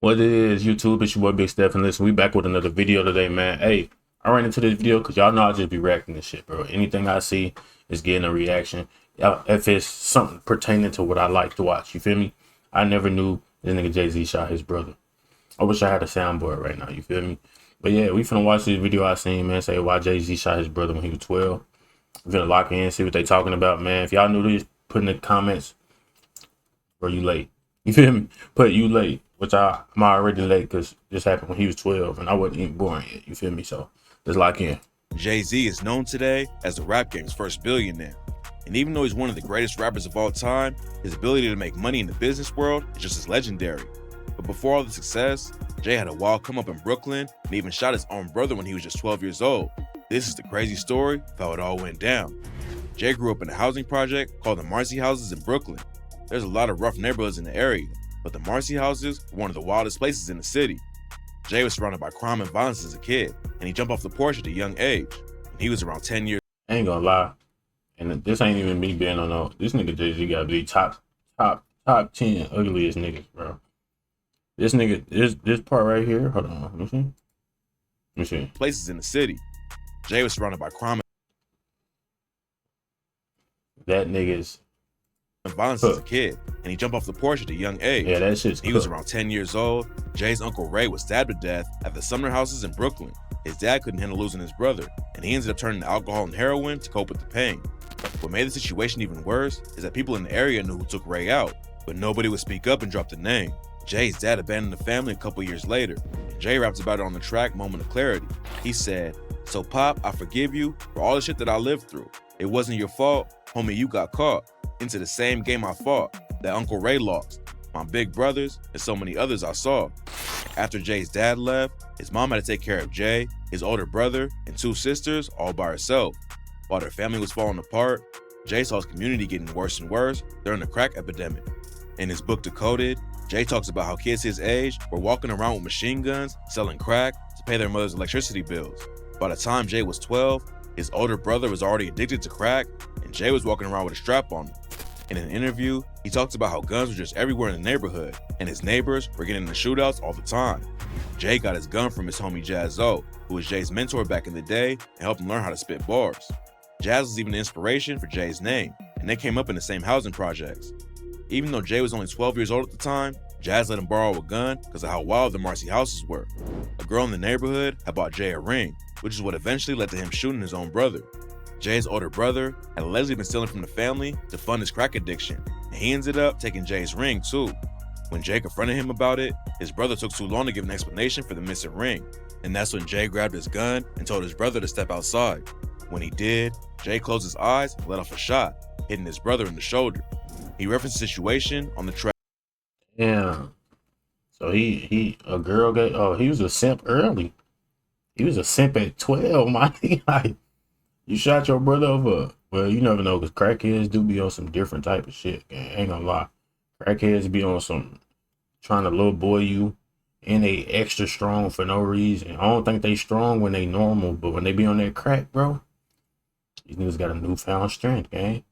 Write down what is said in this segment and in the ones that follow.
What it is, YouTube? It's your boy Big Steph, and listen, we back with another video today, man. Hey, I ran into this video because y'all know I just be reacting to shit, bro. Anything I see is getting a reaction. If it's something pertaining to what I like to watch, you feel me? I never knew this nigga Jay-Z shot his brother. I wish I had a soundboard right now, you feel me? But yeah, we finna watch this video I seen, man, say why Jay-Z shot his brother when he was 12. We finna lock in, see what they talking about, man. If y'all knew this, put in the comments, or you late. You feel me? Put you late, which I'm already late because this happened when he was 12 and I wasn't even born yet. You feel me? So let's lock in. Jay-Z is known today as the rap game's first billionaire. And even though he's one of the greatest rappers of all time, his ability to make money in the business world is just as legendary. But before all the success, Jay had a wild come up in Brooklyn and even shot his own brother when he was just 12 years old. This is the crazy story of how it all went down. Jay grew up in a housing project called the Marcy Houses in Brooklyn. There's a lot of rough neighborhoods in the area, but the Marcy Houses were one of the wildest places in the city. Jay was surrounded by crime and violence as a kid, and he jumped off the porch at a young age. When he was around 10 years I ain't gonna lie, and this ain't even me being on no. This nigga Jay-Z gotta be top 10 ugliest niggas, bro. This nigga, this part right here. Hold on, let me see. places in the city. Jay was surrounded by crime That nigga's and violence as a kid, and he jumped off the porch at a young age. yeah, that shit's He was around 10 years old. Jay's uncle Ray was stabbed to death at the Sumner Houses in Brooklyn. His dad couldn't handle losing his brother, and he ended up turning to alcohol and heroin to cope with the pain. What made the situation even worse is that people in the area knew who took Ray out, but nobody would speak up and drop the name. Jay's dad abandoned the family a couple years later, and Jay raps about it on the track Moment of Clarity. He said, "So Pop, I forgive you for all the shit that I lived through. It wasn't your fault, homie, you got caught into the same game I fought, that Uncle Ray lost, my big brothers, and so many others I saw." After Jay's dad left, his mom had to take care of Jay, his older brother, and two sisters all by herself. While their family was falling apart, Jay saw his community getting worse and worse during the crack epidemic. In his book Decoded, Jay talks about how kids his age were walking around with machine guns, selling crack to pay their mother's electricity bills. By the time Jay was 12, his older brother was already addicted to crack, and Jay was walking around with a strap on him. In an interview, he talks about how guns were just everywhere in the neighborhood, and his neighbors were getting into shootouts all the time. Jay got his gun from his homie Jazz, who was Jay's mentor back in the day and helped him learn how to spit bars. Jazz was even the inspiration for Jay's name, and they came up in the same housing projects. Even though Jay was only 12 years old at the time, Jazz let him borrow a gun because of how wild the Marcy houses were. A girl in the neighborhood had bought Jay a ring, which is what eventually led to him shooting his own brother. Jay's older brother had allegedly been stealing from the family to fund his crack addiction, and he ended up taking Jay's ring too. When Jay confronted him about it, his brother took too long to give an explanation for the missing ring, and that's when Jay grabbed his gun and told his brother to step outside. When he did, Jay closed his eyes and let off a shot, hitting his brother in the shoulder. He referenced the situation on the track. Yeah. So he a girl got he was a simp early. He was a simp at 12, my like. You shot your brother over. Well, you never know, because crackheads do be on some different type of shit. Ain't gonna lie. Crackheads be on some trying to little boy you, and they extra strong for no reason. I don't think they strong when they normal, but when they be on that crack, bro, these niggas got a newfound strength, gang.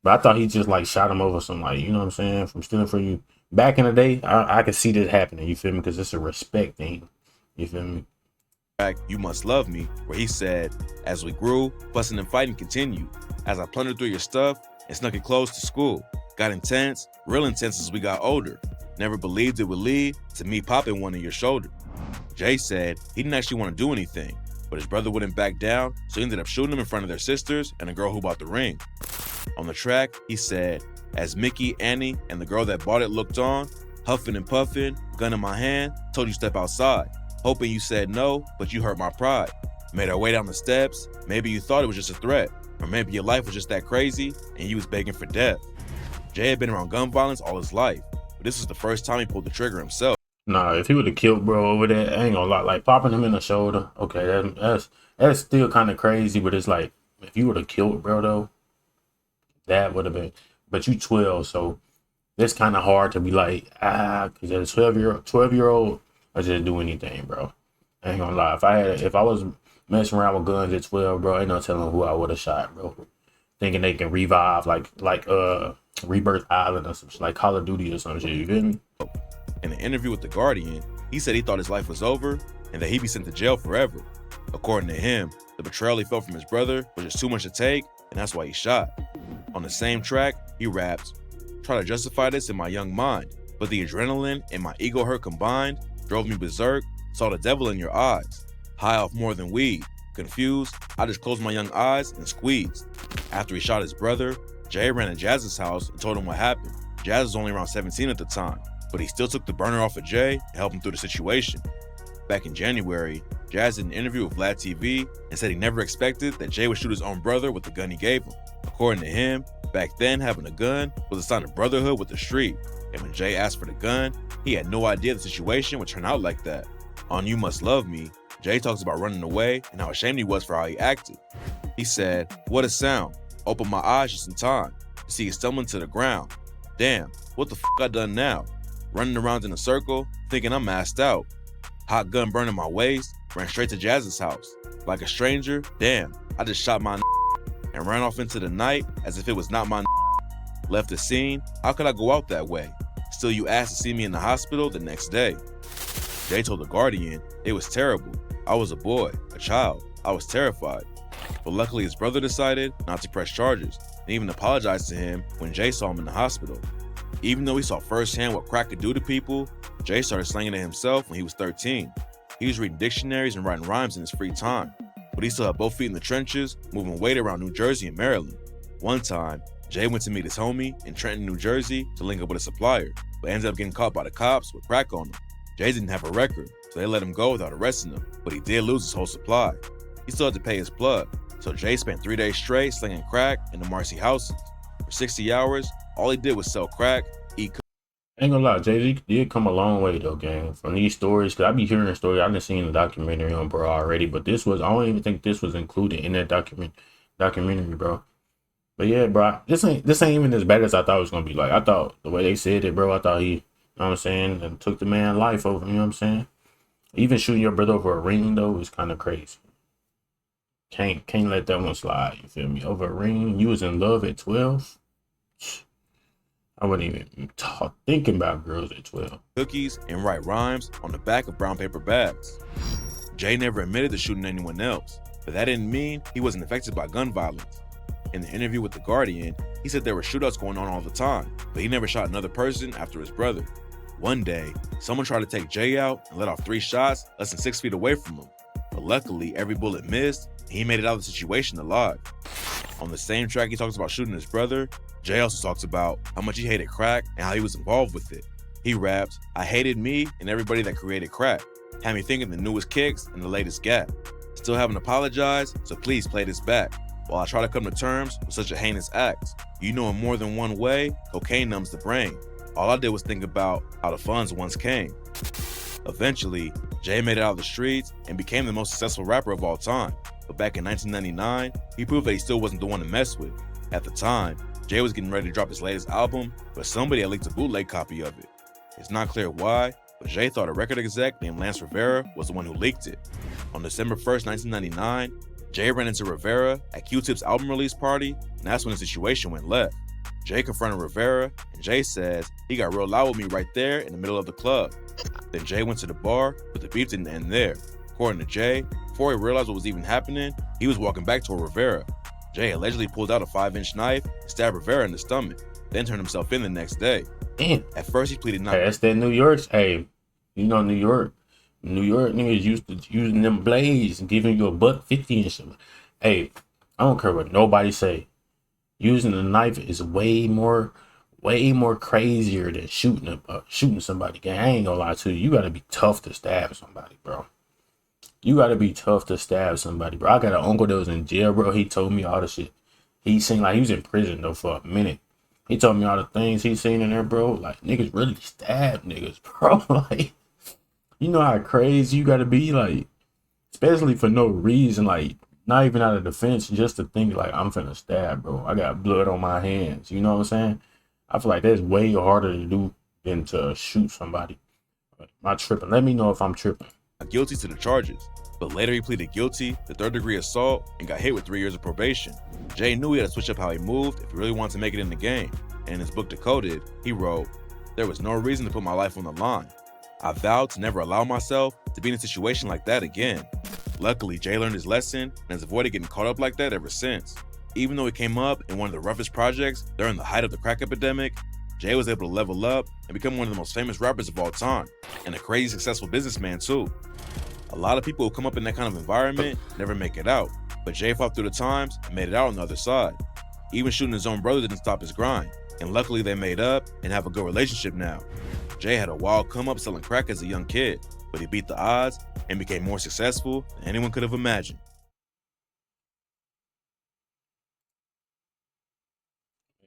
But I thought he just like shot him over some, like, you know what I'm saying, from stealing from you. Back in the day, I could see this happening, you feel me? Because it's a respect thing, you feel me? You Must Love Me, where he said, "As we grew, fussing and fighting continued. As I plundered through your stuff and snuck it close to school. Got intense, real intense as we got older. Never believed it would lead to me popping one in your shoulder." Jay said he didn't actually want to do anything, but his brother wouldn't back down, so he ended up shooting him in front of their sisters and a girl who bought the ring. On the track, he said, "As Mickey, Annie, and the girl that bought it looked on, huffing and puffing, gun in my hand, told you step outside. Hoping you said no, but you hurt my pride. Made our way down the steps, maybe you thought it was just a threat, or maybe your life was just that crazy and you was begging for death." Jay had been around gun violence all his life, but this was the first time he pulled the trigger himself. Nah, if he would have killed bro over that, I ain't gonna lie. Like popping him in the shoulder, okay, that's still kind of crazy. But it's like if you would have killed bro though, that would have been. But you 12, so it's kind of hard to be like because as a 12-year-old, I just do anything, bro. I ain't gonna lie. If I was messing around with guns at 12, bro, ain't no telling who I would have shot, bro. Thinking they can revive like Rebirth Island or some shit, like Call of Duty or some shit. You feel me? In an interview with The Guardian, he said he thought his life was over and that he'd be sent to jail forever. According to him, the betrayal he felt from his brother was just too much to take, and that's why he shot. On the same track, he raps, "Try to justify this in my young mind, but the adrenaline and my ego hurt combined drove me berserk, saw the devil in your eyes. High off more than weed. Confused, I just closed my young eyes and squeezed." After he shot his brother, Jay ran to Jazz's house and told him what happened. Jazz was only around 17 at the time, but he still took the burner off of Jay and helped him through the situation. Back in January, Jazz did an interview with Vlad TV and said he never expected that Jay would shoot his own brother with the gun he gave him. According to him, back then having a gun was a sign of brotherhood with the street, and when Jay asked for the gun, he had no idea the situation would turn out like that. On You Must Love Me, Jay talks about running away and how ashamed he was for how he acted. He said, "What a sound. Opened my eyes just in time to see it stumbling to the ground. Damn, what the f I done now? Running around in a circle, thinking I'm assed out. Hot gun burning my waist, ran straight to Jazz's house. Like a stranger, damn, I just shot my and ran off into the night as if it was not my Left the scene, how could I go out that way? Still you asked to see me in the hospital the next day." Jay told The Guardian, "It was terrible. I was a boy, a child. I was terrified. But luckily his brother decided not to press charges and even apologized to him when Jay saw him in the hospital. Even though he saw firsthand what crack could do to people, Jay started slanging it himself when he was 13. He was reading dictionaries and writing rhymes in his free time, but he still had both feet in the trenches, moving weight around New Jersey and Maryland. One time, Jay went to meet his homie in Trenton, New Jersey to link up with a supplier, but ended up getting caught by the cops with crack on him. Jay didn't have a record, so they let him go without arresting him, but he did lose his whole supply. He still had to pay his plug, so Jay spent 3 days straight slinging crack in the Marcy houses. For 60 hours, all he did was sell crack, eat. Ain't gonna lie, Jay-Z did come a long way though, gang. From these stories, cause I be hearing stories. I done seen the documentary on bro already, but I don't even think this was included in that documentary, bro. But yeah, bro, this ain't even as bad as I thought it was gonna be. Like, I thought the way they said it, bro, I thought he, you know what I'm saying, and took the man's life over, you know what I'm saying? Even shooting your brother over a ring though is kind of crazy. Can't let that one slide, you feel me? Over a ring, you was in love at 12. I wasn't even thinking about girls at 12. Cookies and write rhymes on the back of brown paper bags. Jay never admitted to shooting anyone else, but that didn't mean he wasn't affected by gun violence. In the interview with The Guardian, he said there were shootouts going on all the time, but he never shot another person after his brother. One day, someone tried to take Jay out and let off 3 shots less than 6 feet away from him, but luckily every bullet missed and he made it out of the situation alive. On the same track he talks about shooting his brother, Jay also talks about how much he hated crack and how he was involved with it. He raps, "I hated me and everybody that created crack. Had me thinking the newest kicks and the latest gap. Still haven't apologized, so please play this back. While I try to come to terms with such a heinous act. You know in more than one way, cocaine numbs the brain. All I did was think about how the funds once came." Eventually, Jay made it out of the streets and became the most successful rapper of all time. But back in 1999, he proved that he still wasn't the one to mess with. At the time, Jay was getting ready to drop his latest album, but somebody had leaked a bootleg copy of it. It's not clear why, but Jay thought a record exec named Lance Rivera was the one who leaked it. On December 1st, 1999, Jay ran into Rivera at Q-Tip's album release party, and that's when the situation went left. Jay confronted Rivera, and Jay says he got real loud with me right there in the middle of the club. Then Jay went to the bar, but the beef didn't end there. According to Jay, before he realized what was even happening, he was walking back toward Rivera. Jay allegedly pulled out a 5-inch knife and stabbed Rivera in the stomach, then turned himself in the next day. Damn. At first he pleaded not. Hey, that's that New York. Hey, you know New York niggas used to using them blades and giving you a $1.50 and shit. Hey, I don't care what nobody say. Using a knife is way more crazier than shooting somebody. I ain't gonna lie to you. You gotta be tough to stab somebody, bro. You gotta be tough to stab somebody, bro. I got an uncle that was in jail, bro. He told me all the shit. He seen, like, he was in prison though for a minute. He told me all the things he seen in there, bro. Like, niggas really stab niggas, bro. Like, you know how crazy you gotta be, like, especially for no reason, like, not even out of defense, just to think, like, I'm finna stab, bro. I got blood on my hands. You know what I'm saying? I feel like that's way harder to do than to shoot somebody. Am I tripping? Let me know if I'm tripping. Guilty to the charges, but later he pleaded guilty to 3rd-degree assault and got hit with 3 years of probation. Jay knew he had to switch up how he moved if he really wanted to make it in the game, and in his book Decoded, he wrote, There was no reason to put my life on the line. I vowed to never allow myself to be in a situation like that again. Luckily, Jay learned his lesson and has avoided getting caught up like that ever since. Even though he came up in one of the roughest projects during the height of the crack epidemic, Jay was able to level up and become one of the most famous rappers of all time, and a crazy successful businessman too. A lot of people who come up in that kind of environment never make it out, but Jay fought through the times and made it out on the other side. Even shooting his own brother didn't stop his grind, and luckily they made up and have a good relationship now. Jay had a wild come up selling crack as a young kid, but he beat the odds and became more successful than anyone could have imagined.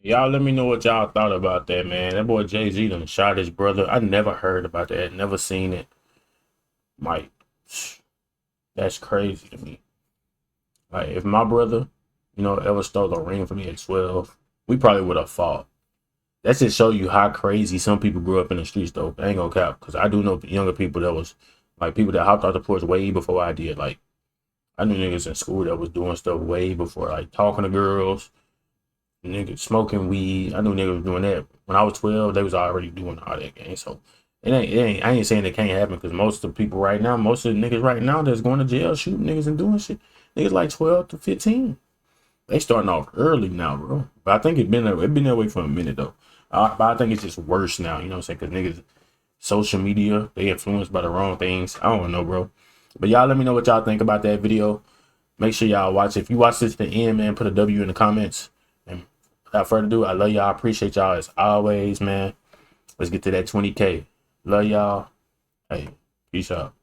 Y'all let me know what y'all thought about that, man. That boy Jay-Z done shot his brother. I never heard about that, never seen it. Like, that's crazy to me. Like, if my brother, ever stole a ring from me at 12, we probably would have fought. That just show you how crazy some people grew up in the streets, though. I ain't gonna cap, because I do know younger people that was, like, people that hopped out the porch way before I did. Like, I knew niggas in school that was doing stuff way before, like, talking to girls, niggas smoking weed. I knew niggas was doing that. When I was 12, they was already doing all that game. So, I ain't saying it can't happen, because most of the people right now, most of the niggas right now that's going to jail, shooting niggas and doing shit, niggas like 12 to 15. They starting off early now, bro. But I think it been that way for a minute, though. But I think it's just worse now, you know what I'm saying? Because niggas, social media, they influenced by the wrong things. I don't know, bro. But y'all let me know what y'all think about that video. Make sure y'all watch it. If you watch this to the end, man, put a W in the comments. And without further ado, I love y'all. I appreciate y'all as always, man. Let's get to that 20K. Love y'all. Hey, peace out.